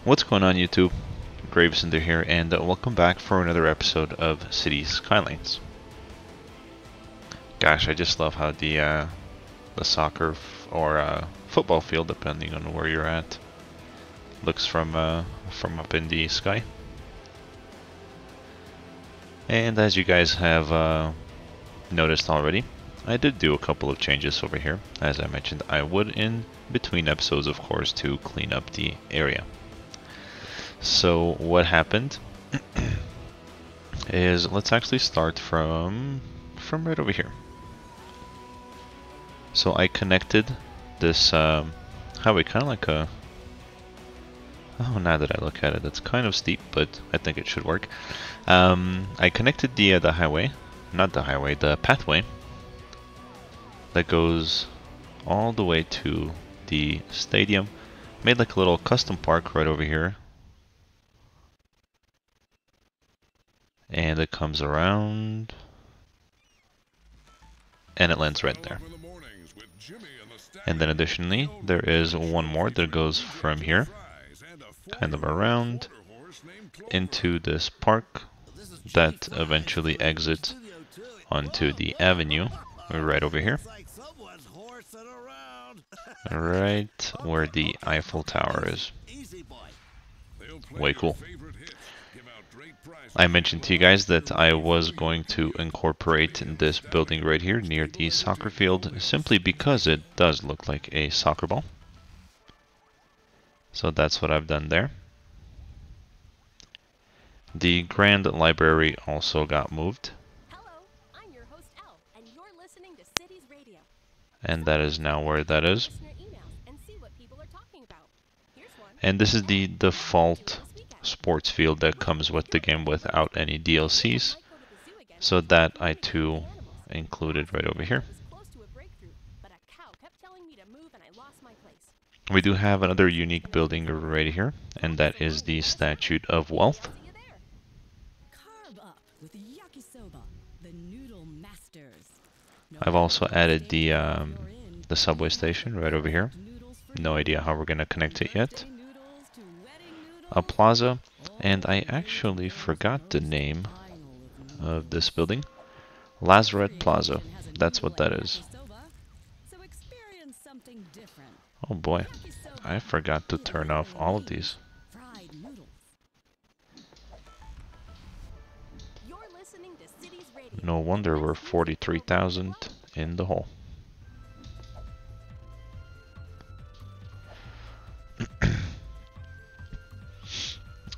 What's going on, YouTube? GraveCinder here, and welcome back for another episode of Cities Skylines. Gosh, I just love how the soccer or football field, depending on where you're at, looks from up in the sky. And as you guys have noticed already, I did do a couple of changes over here. As I mentioned, I would in between episodes, of course, to clean up the area. So what happened is, let's actually start from right over here. So I connected this highway kind of like a, oh, now that I look at it, it's kind of steep, but I think it should work. I connected the highway, not the highway, the pathway that goes all the way to the stadium. Made like a little custom park right over here. And it comes around, and it lands right there. And then additionally, there is one more that goes from here, kind of around, into this park that eventually exits onto the avenue right over here. Right where the Eiffel Tower is. Way cool. I mentioned to you guys that I was going to incorporate this building right here near the soccer field simply because it does look like a soccer ball. So that's what I've done there. The Grand Library also got moved. Hello, I'm your host Elle, and you're listening to Cities Radio. And that is now where that is. And this is the default sports field that comes with the game without any DLCs. So that I too included right over here. We do have another unique building right here, and that is the Statue of Wealth. I've also added the subway station right over here. No idea how we're gonna connect it yet. A plaza, and I actually forgot the name of this building. Lazaret Plaza. That's what that is. Oh boy, I forgot to turn off all of these. No wonder we're 43,000 in the hole.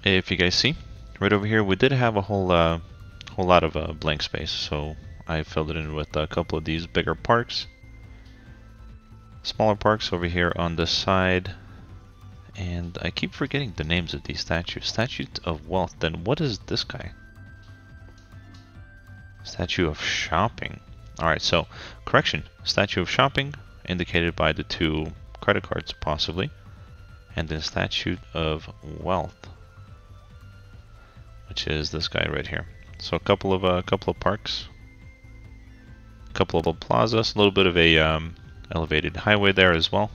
If you guys see, right over here, we did have a whole lot of blank space, so I filled it in with a couple of these bigger parks. Smaller parks over here on the side. And I keep forgetting the names of these statues. Statue of Wealth, then what is this guy? Statue of Shopping. Alright, so, correction. Statue of Shopping, indicated by the two credit cards, possibly. And then Statue of Wealth, which is this guy right here. So a couple of parks, a couple of plazas, a little bit of a elevated highway there as well.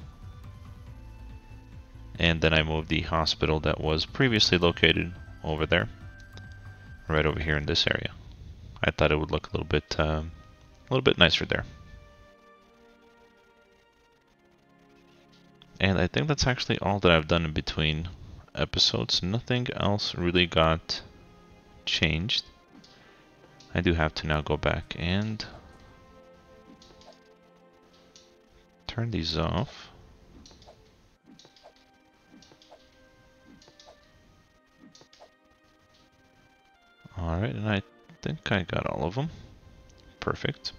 And then I moved the hospital that was previously located over there, right over here in this area. I thought it would look a little bit nicer there. And I think that's actually all that I've done in between episodes. Nothing else really got changed. I do have to now go back and turn these off. Alright, and I think I got all of them. Perfect.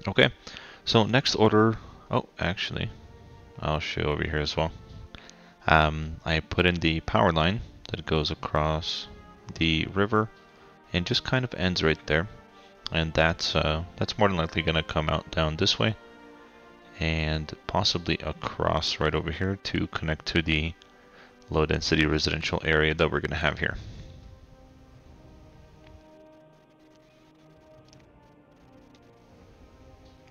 Okay, so next order, oh, actually, I'll show over here as well. I put in the power line that goes across the river and just kind of ends right there. And that's more than likely going to come out down this way and possibly across right over here to connect to the low density residential area that we're going to have here.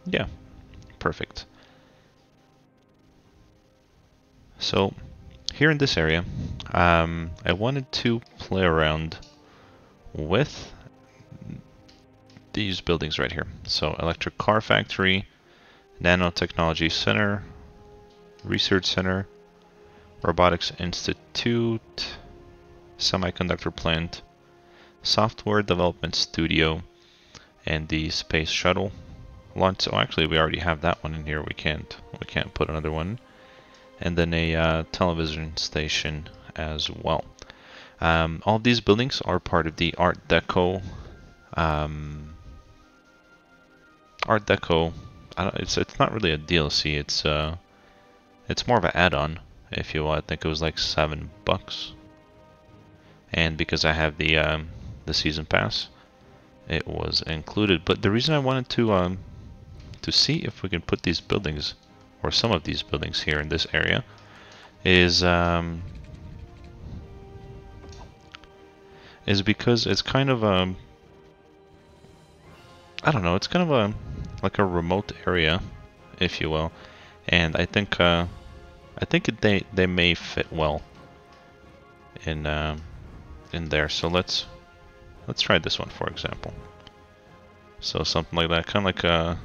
Yeah, perfect. So here in this area, I wanted to play around with these buildings right here. So electric car factory, nanotechnology center, research center, robotics institute, semiconductor plant, software development studio, and the space shuttle launch. Oh, actually, we already have that one in here. We can't put another one. And then a television station as well. All these buildings are part of the Art Deco. Art Deco. It's not really a DLC. It's more of an add-on, if you will. I think it was like $7, and because I have the season pass, it was included. But the reason I wanted to see if we can put these buildings, or some of these buildings here in this area, is because it's kind of I don't know, it's kind of like a remote area, if you will, and I think they may fit well in there. So let's try this one, for example. So something like that, kind of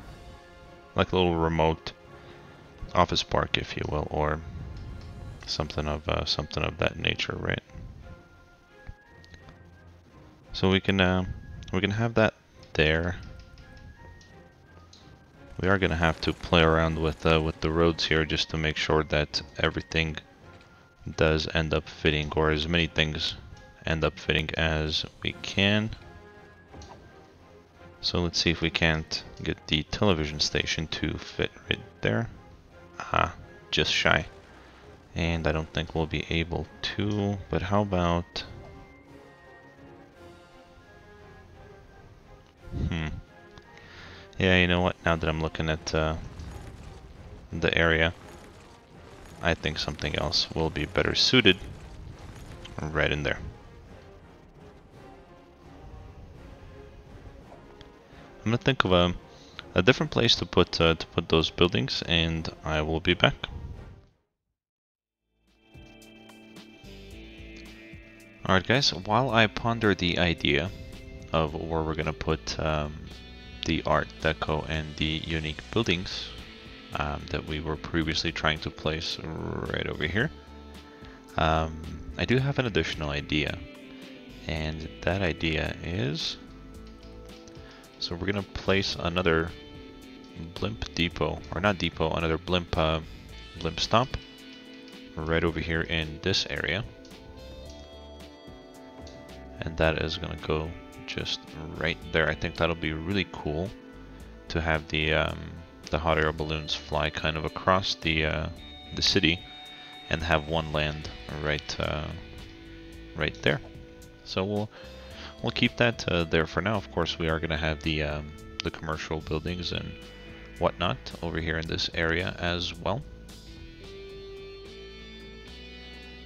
like a little remote office park, if you will, or something of that nature, right? So we can have that there. We are gonna have to play around with the roads here just to make sure that everything does end up fitting, or as many things end up fitting as we can. So let's see if we can't get the television station to fit right there. Ah, just shy. And I don't think we'll be able to, but how about... Yeah, you know what? Now that I'm looking at the area, I think something else will be better suited right in there. I'm gonna think of a different place to put those buildings, and I will be back. Alright guys, while I ponder the idea of where we're gonna put the Art Deco and the unique buildings that we were previously trying to place right over here, I do have an additional idea, and that idea is, so we're gonna place another blimp depot, or not depot, another blimp stop right over here in this area, and that is gonna go just right there. I think that'll be really cool to have the hot air balloons fly kind of across the city and have one land right there. So we'll keep that there for now. Of course, we are gonna have the commercial buildings and whatnot over here in this area as well.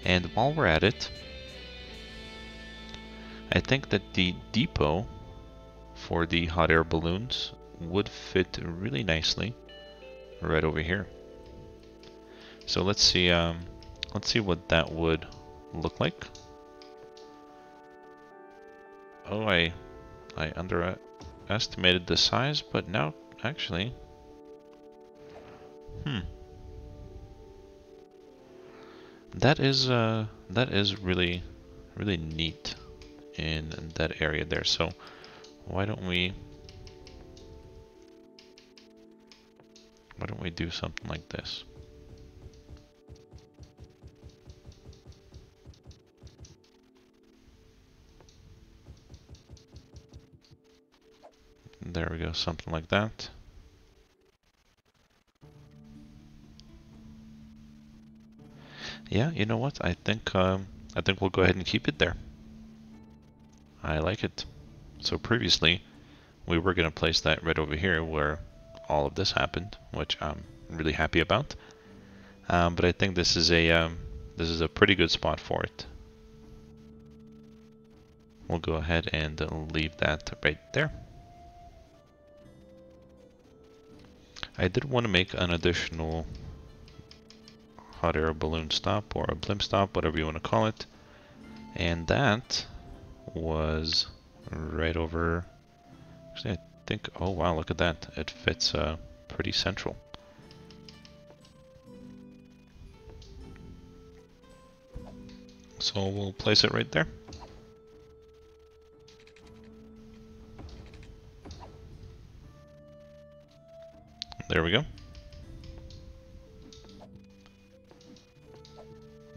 And while we're at it, I think that the depot for the hot air balloons would fit really nicely right over here. So let's see what that would look like. Oh, I underestimated the size, but now actually, that is really neat in that area there. So why don't we do something like this? There we go, something like that. Yeah, you know what? I think we'll go ahead and keep it there. I like it. So previously, we were gonna place that right over here where all of this happened, which I'm really happy about. But I think this is a pretty good spot for it. We'll go ahead and leave that right there. I did want to make an additional hot air balloon stop or a blimp stop, whatever you want to call it. And that was right over, actually I think, oh wow, look at that. It fits pretty central. So we'll place it right there. There we go.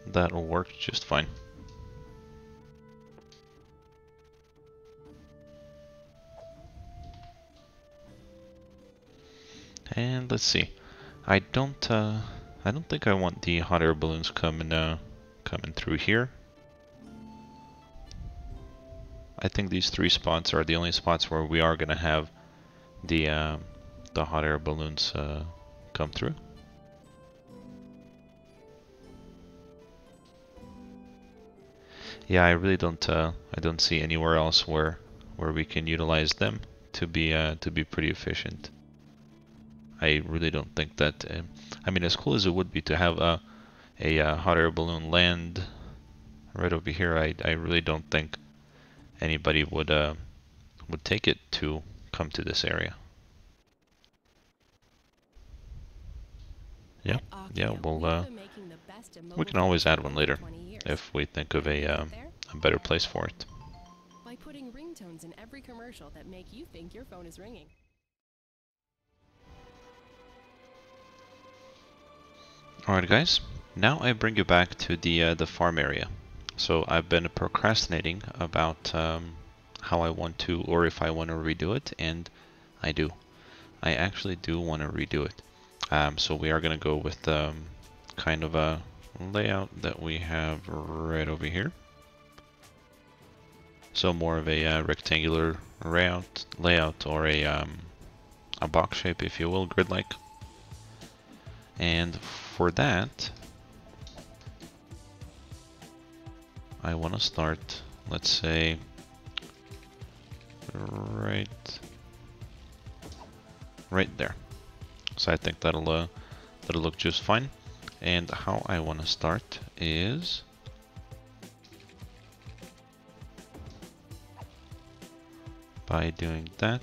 That'll work just fine. And let's see. I don't think I want the hot air balloons coming through here. I think these 3 spots are the only spots where we are gonna have the hot air balloons come through. Yeah, I really don't I don't see anywhere else where we can utilize them to be pretty efficient. I really don't think that. I mean, as cool as it would be to have a hot air balloon land right over here, I really don't think anybody would take it to come to this area. Yeah, yeah. Well, we can always add one later if we think of a better place for it. By putting ringtones in every commercial that make you think your phone is ringing. Alright guys, now I bring you back to the farm area. So I've been procrastinating about how I want to, or if I want to redo it, and I do. I actually do want to redo it. So we are going to go with kind of a layout that we have right over here. So more of a rectangular layout, or a box shape, if you will, grid-like. And for that, I want to start, let's say, right there. So I think that'll look just fine. And how I want to start is by doing that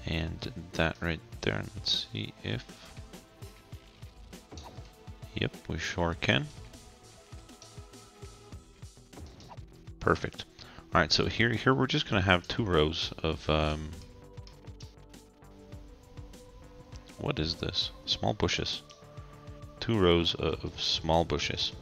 and that right there. Let's see if, yep, we sure can. Perfect. All right, so here we're just gonna have 2 rows of what is this? Small bushes. 2 rows of small bushes.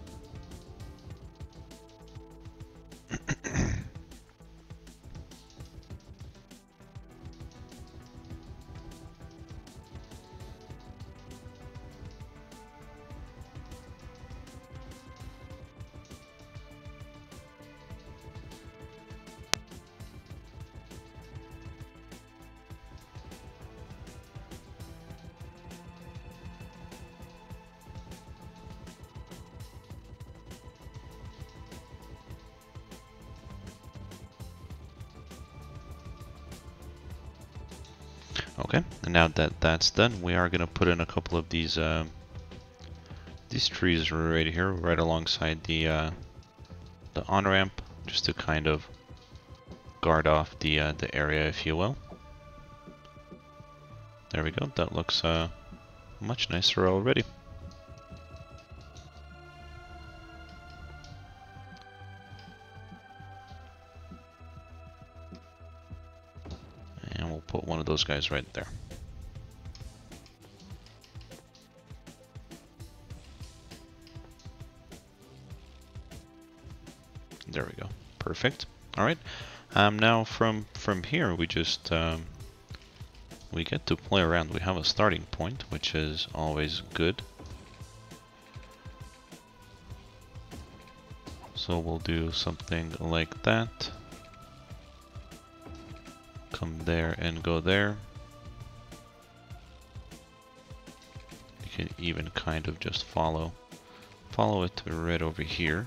Okay, and now that that's done, we are going to put in a couple of these trees right here, right alongside the on-ramp, just to kind of guard off the area, if you will. There we go. That looks much nicer already. And we'll put one of those guys right there. There we go. Perfect. All right. Now from here, we just we get to play around. We have a starting point, which is always good. So we'll do something like that. Come there and go there. You can even kind of just follow it right over here.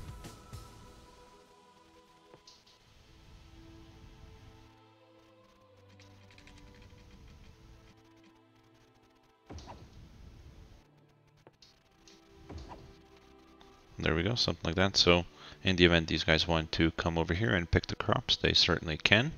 There we go, something like that. So in the event these guys want to come over here and pick the crops, they certainly can.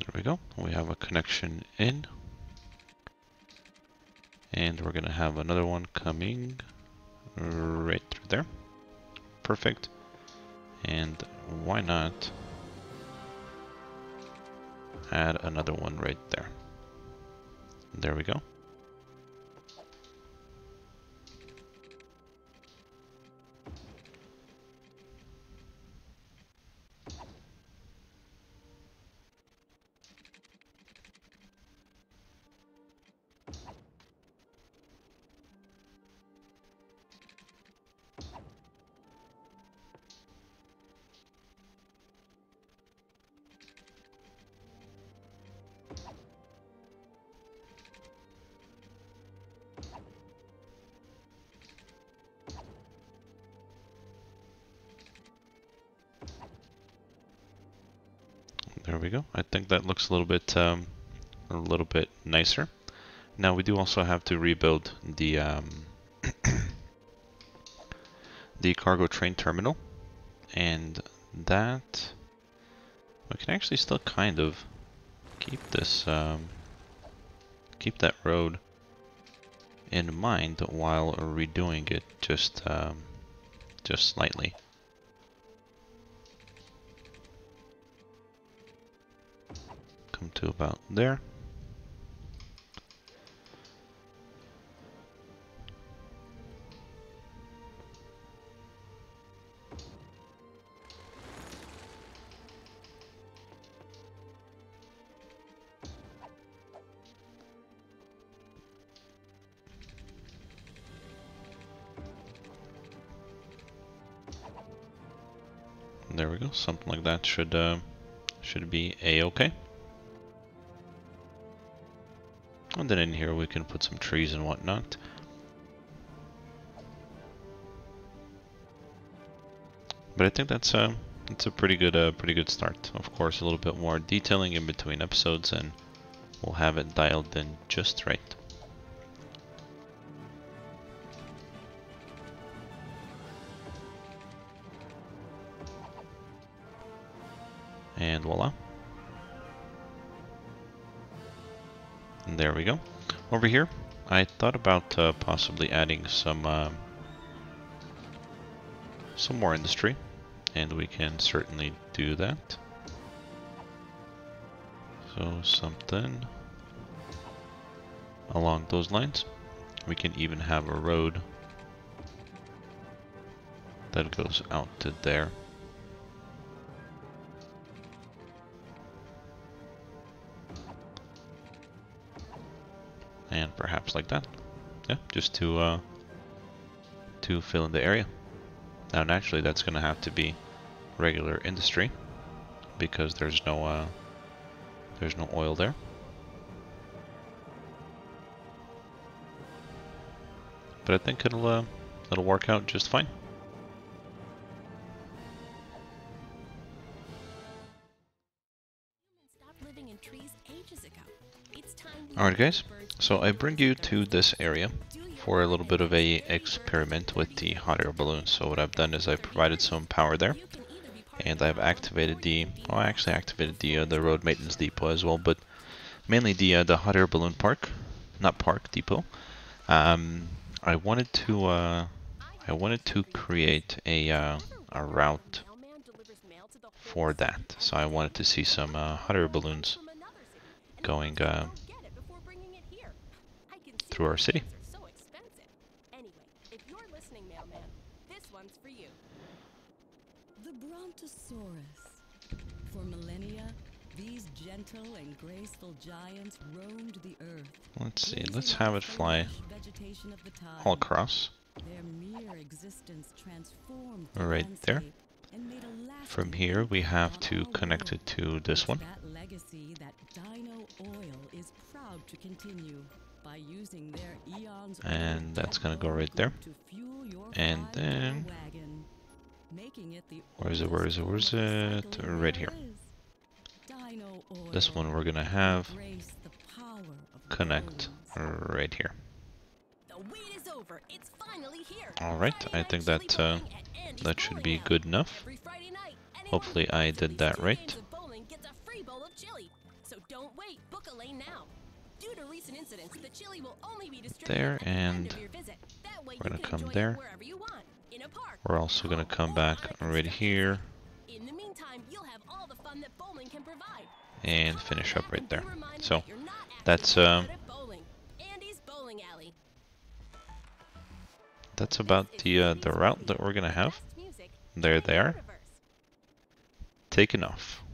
There we go. We have a connection in. And we're going to have another one coming right through there. Perfect. And why not add another one right there. There we go. There we go. I think that looks a little bit nicer. Now we do also have to rebuild the the cargo train terminal, and that we can actually still kind of keep this keep that road in mind while redoing it just slightly. Come to about there. There we go. Something like that should be a-okay. And then in here we can put some trees and whatnot. But I think that's a pretty good start. Of course, a little bit more detailing in between episodes, and we'll have it dialed in just right. And voila. And there we go. Over here, I thought about possibly adding some more industry, and we can certainly do that. So something along those lines. We can even have a road that goes out to there. And perhaps like that. Yeah, just to fill in the area. Now naturally that's gonna have to be regular industry because there's no oil there. But I think it'll work out just fine. Alright guys, so I bring you to this area for a little bit of a experiment with the hot air balloon. So what I've done is I've provided some power there, and I've activated I actually activated the road maintenance depot as well, but mainly the hot air balloon depot. I wanted to create a route for that. So I wanted to see some hot air balloons going through our city. The Brontosaurus. For millennia, these gentle and graceful giants roamed the earth. Let's see, let's have it fly Vegetation of the time. all across. Their mere existence transformed the Right there. landscape and made a lasting From here, we impact have on to our connect world. it to this It's one. that legacy that Dino Oil is proud to continue by using their eons And that's gonna go jet right fuel there. goop to fuel your And 5-door then, wagon, making it the where is it? oldest form of recycling Right there here. is. Dino Oil. This one we're gonna have Embrace the power of connect bones. right here. The wait is over. It's finally here. Alright, Friday I night think chili that bowling at Andy's that should Bowling be Alley. good enough. Every Friday night, anyone Hopefully who I wins at did least that 2 right. games of bowling gets a free bowl of chili. So don't wait. Book a lane now. Due to recent incidents, the chili will only be distributed There, at the and end of your visit. That way we're you gonna can come enjoy there. it wherever you want. In a park. We're also at gonna home, come or back on a right construction here site. In the meantime, you'll have all the fun that bowling can provide. and Come on finish back up right and be there. reminded So that you're not actually that's that good at bowling. Andy's Bowling Alley. that's about the route that we're gonna have. Best music There they are, universe. taking off.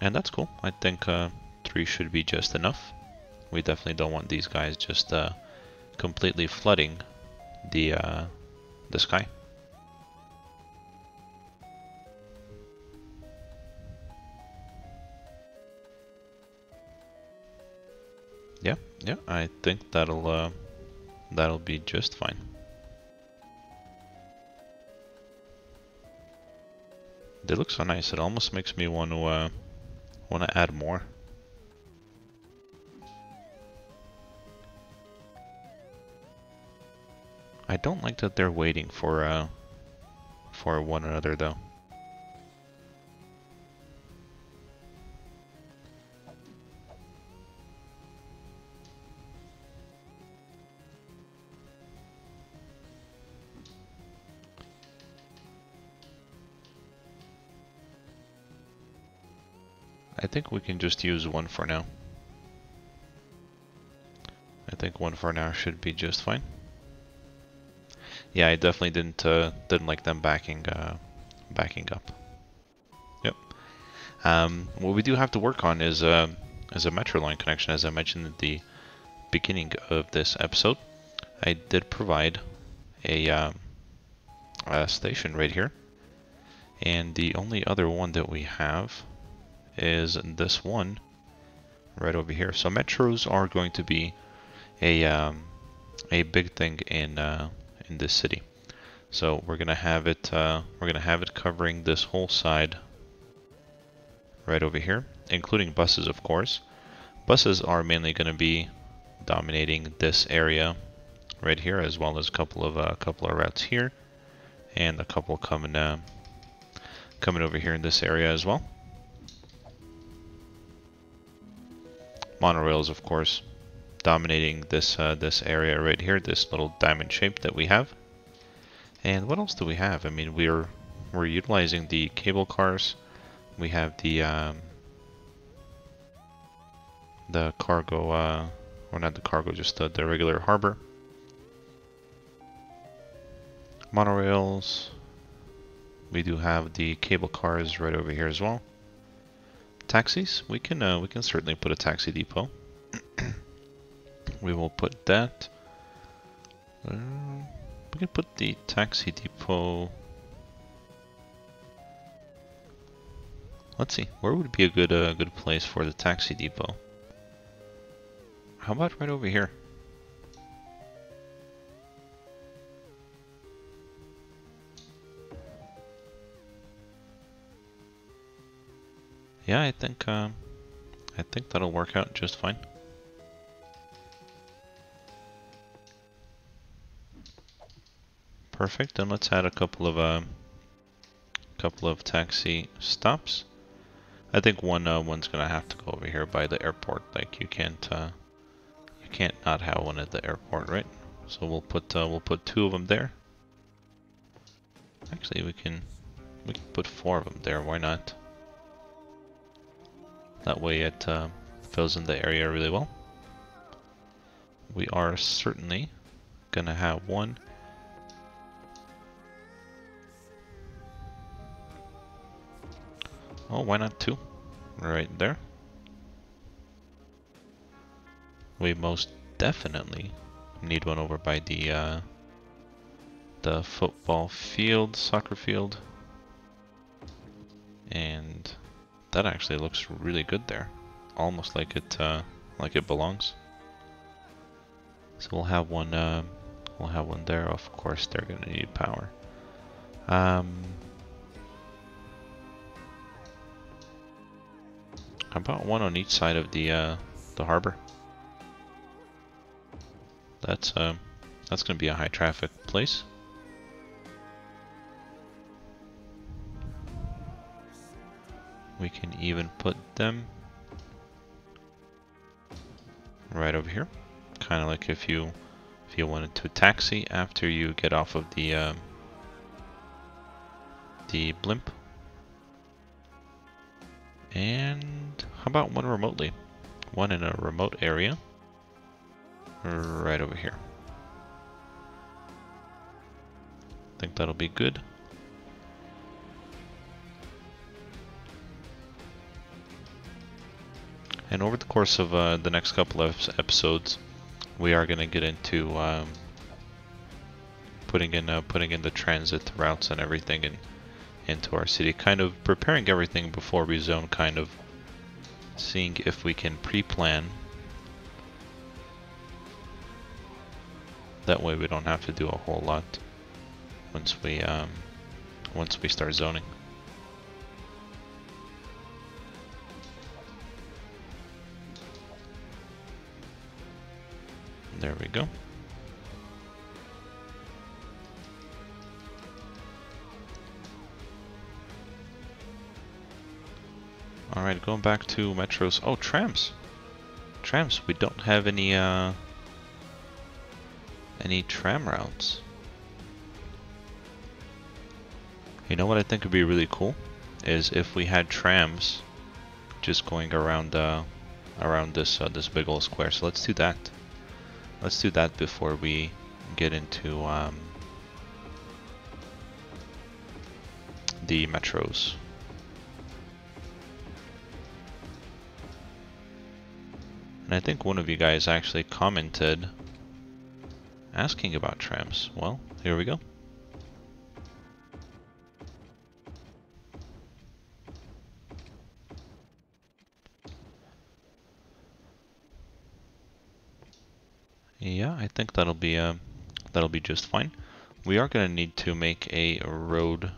And that's cool. I think 3 should be just enough. We definitely don't want these guys just completely flooding the sky. Yeah, I think that'll be just fine. They look so nice. It almost makes me want to add more. I don't like that they're waiting for one another though. I think we can just use one for now. I think one for now should be just fine. Yeah, I definitely didn't like them backing up. Yep. What we do have to work on is a metro line connection, as I mentioned at the beginning of this episode. I did provide a station right here, and the only other one that we have is this one right over here. So metros are going to be a big thing in this city. So we're gonna have it covering this whole side right over here, including buses, of course. Buses are mainly going to be dominating this area right here, as well as a couple of routes here, and a couple coming over here in this area as well. Monorails, of course, dominating this area right here, this little diamond shape that we have. And what else do we have? I mean, we're utilizing the cable cars. We have the cargo, or not the cargo, just the regular harbor. Monorails. We do have the cable cars right over here as well. Taxis. We can certainly put a taxi depot. We will put that. We can put the taxi depot. Let's see, where would be a good place for the taxi depot? How about right over here? Yeah, I think that'll work out just fine. Perfect. And let's add a couple of taxi stops. I think one's gonna have to go over here by the airport. Like you can't not have one at the airport, right? So we'll put 2 of them there. Actually, we can put 4 of them there. Why not? That way it fills in the area really well. we are certainly gonna have one. Oh, why not two? Right there. We most definitely need one over by the football field, soccer field. And that actually looks really good there. Almost like it belongs. So we'll have one there. Of course they're gonna need power. How about one on each side of the harbor? That's gonna be a high traffic place. We can even put them right over here, kind of like if you wanted to taxi after you get off of the blimp. And how about one remotely? One in a remote area, right over here. I think that'll be good. And over the course of the next couple of episodes, we are going to get into putting in the transit routes and everything into our city, kind of preparing everything before we zone, kind of seeing if we can pre-plan. That way we don't have to do a whole lot once we start zoning. There we go. Alright, going back to metros. Oh, trams! Trams, we don't have any tram routes. You know what I think would be really cool? Is if we had trams just going around this big old square. So let's do that. Let's do that before we get into the metros. And I think one of you guys actually commented asking about trams. Well, here we go. Yeah, I think that'll be just fine. We are going to need to make a road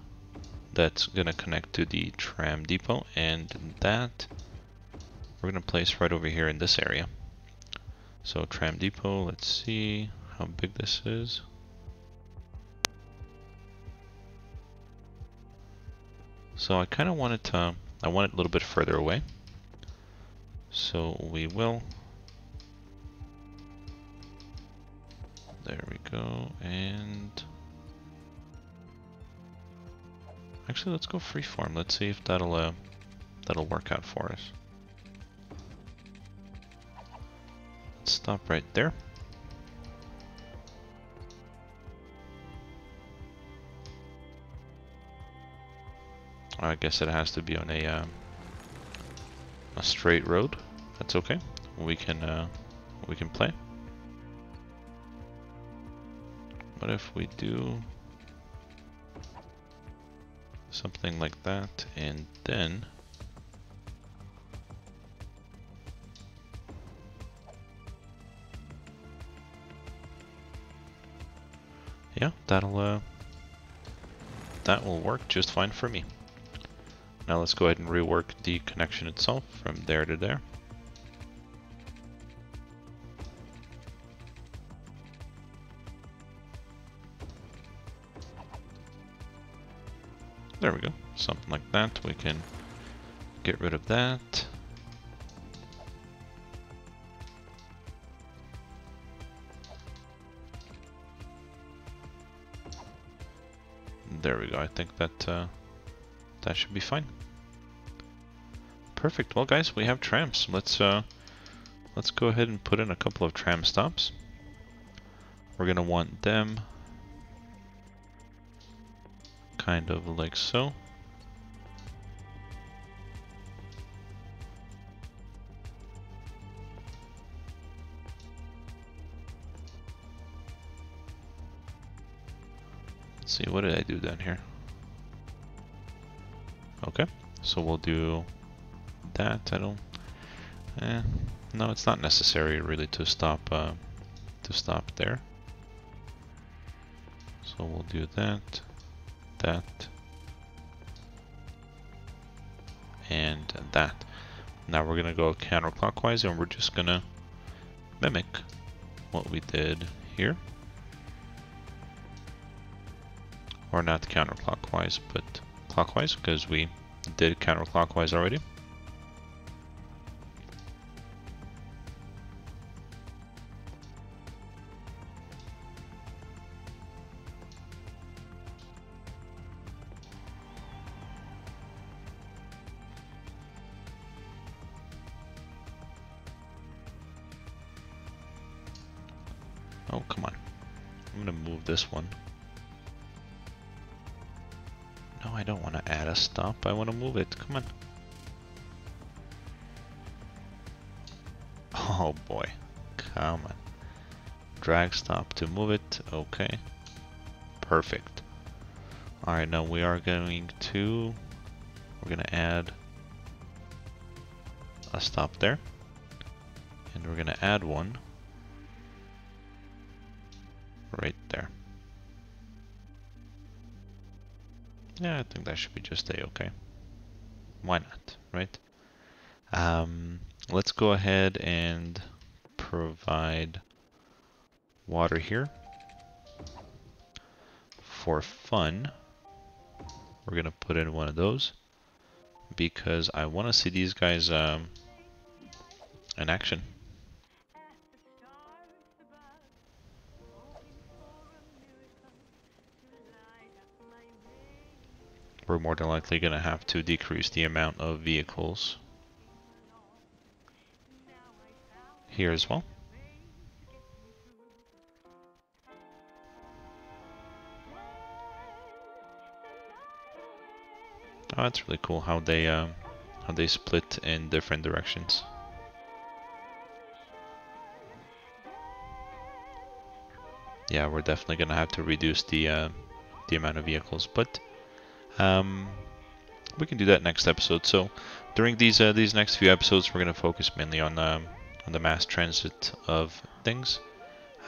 that's going to connect to the tram depot, and that we're going to place right over here in this area. So tram depot, let's see how big this is. So I kind of want it a little bit further away. So we will. There we go, and actually let's go freeform. Let's see if that'll work out for us. Let's stop right there. I guess it has to be on a straight road. That's okay. We can play. What if we do something like that, and then yeah, that will work just fine for me. Now let's go ahead and rework the connection itself from there to there. There we go, something like that. We can get rid of that. There we go, I think that that should be fine. Perfect, well guys, we have trams. Let's go ahead and put in a couple of tram stops. we're gonna want them kind of like so. Let's see, what did I do down here? Okay, so we'll do that. I don't. No, it's not necessary really to stop there. So we'll do that, that, and that. Now we're gonna go counterclockwise, and we're just gonna mimic what we did here. Or not counterclockwise, but clockwise, because we did counterclockwise already. Oh, come on. I'm gonna move this one. No, I don't want to add a stop. I want to move it. Come on. Oh boy. Come on. Drag stop to move it. Okay. Perfect. Alright, now we are going to... We're going to add a stop there. And we're going to add one right there. Yeah, I think that should be just a-okay. Why not, right? Let's go ahead and provide water here. For fun, we're gonna put in one of those because I want to see these guys in action. We're more than likely gonna have to decrease the amount of vehicles here as well. Oh, that's really cool how they split in different directions. Yeah, we're definitely gonna have to reduce the amount of vehicles, but we can do that next episode. So during these next few episodes, we're gonna focus mainly on the mass transit of things.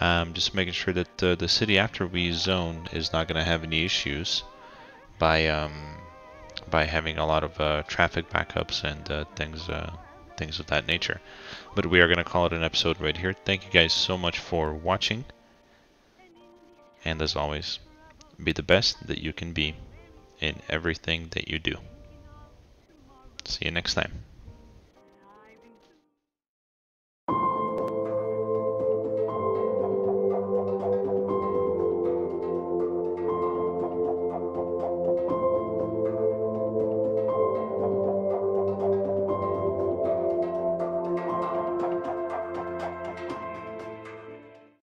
Just making sure that the city after we zone is not gonna have any issues by having a lot of traffic backups and things of that nature. But we are going to call it an episode right here. Thank you guys so much for watching. And as always, be the best that you can be in everything that you do. See you next time.